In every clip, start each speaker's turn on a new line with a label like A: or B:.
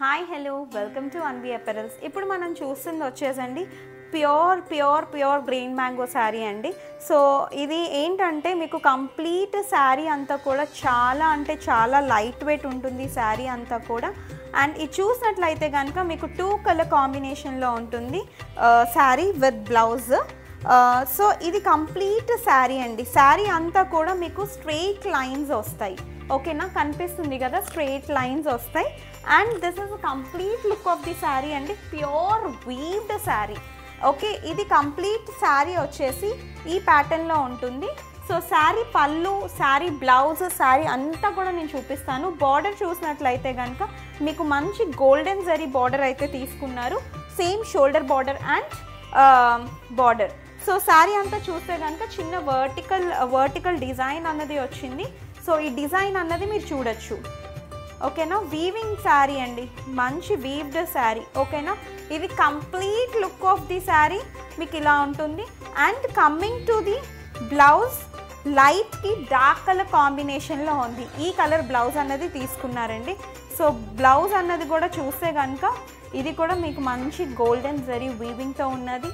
A: Hi hello welcome to Anvi apparels. ఇప్పుడు మనం చూస్తుంది వచ్చేసండి ప్యూర్ గ్రీన్ మ్యాంగో శారీ అండి. సో ఇది ఏంటంటే మీకు కంప్లీట్ శారీ అంతా కూడా చాలా అంటే చాలా లైట్ వెయిట్ ఉంటుంది శారీ అంతా కూడా. అండ్ ఇది చూసినట్లయితే కనుక మీకు 2 కలర్ కాంబినేషన్లో ఉంటుంది శారీ విత్ బ్లౌజ్. సో ఇది కంప్లీట్ శారీ అండి. శారీ అంతా కూడా మీకు స్ట్రెయిట్ లైన్స్ వస్తాయి. ఓకేనా, కనిపిస్తుంది కదా, స్ట్రెయిట్ లైన్స్ వస్తాయి. And this is complete look of the sari అండి, ప్యూర్ వీవ్డ్ శారీ. ఓకే, ఇది కంప్లీట్ శారీ వచ్చేసి ఈ ప్యాటర్న్లో ఉంటుంది. సో శారీ పళ్ళు, శారీ బ్లౌజ్, శారీ అంతా కూడా నేను చూపిస్తాను. బార్డర్ చూసినట్లయితే కనుక మీకు మంచి గోల్డెన్ జరీ బార్డర్ అయితే తీసుకున్నారు, same shoulder border and border. So sari అంతా చూస్తే కనుక చిన్న వర్టికల్ డిజైన్ అన్నది వచ్చింది. సో ఈ డిజైన్ అన్నది మీరు చూడొచ్చు. ఓకేనా, వీవింగ్ శారీ అండి, మంచి వీవ్డ్ శారీ. ఓకేనా, ఇది complete look of the sari మీకు ఇలా ఉంటుంది. And coming to the blouse, లైట్కి డార్క్ కలర్ కాంబినేషన్లో ఉంది. ఈ కలర్ బ్లౌజ్ అన్నది తీసుకున్నారండి. సో బ్లౌజ్ అన్నది కూడా చూస్తే కనుక ఇది కూడా మీకు మంచి గోల్డెన్ జరీ వీవింగ్తో ఉన్నది.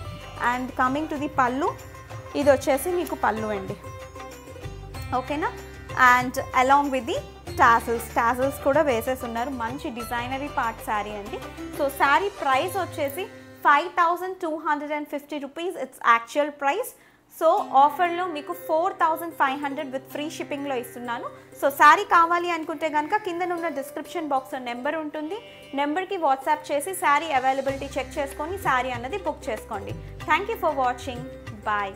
A: అండ్ కమింగ్ టు ది పళ్ళు, ఇది వచ్చేసి మీకు పళ్ళు అండి. ఓకేనా, and along with the tassels కూడా వేసేసి ఉన్నారు. మంచి డిజైనరీ పార్ట్ శారీ అండి. సో శారీ ప్రైస్ వచ్చేసి 5250 rupees it's actual price. So ఆఫర్లో మీకు 4500 విత్ ఫ్రీ షిప్పింగ్లో ఇస్తున్నాను. సో శారీ కావాలి అనుకుంటే కనుక కింద ఉన్న డిస్క్రిప్షన్ బాక్స్లో నెంబర్ ఉంటుంది. నెంబర్కి వాట్సాప్ చేసి శారీ అవైలబిలిటీ చెక్ చేసుకొని శారీ అన్నది బుక్ చేసుకోండి. Thank you for watching. Bye.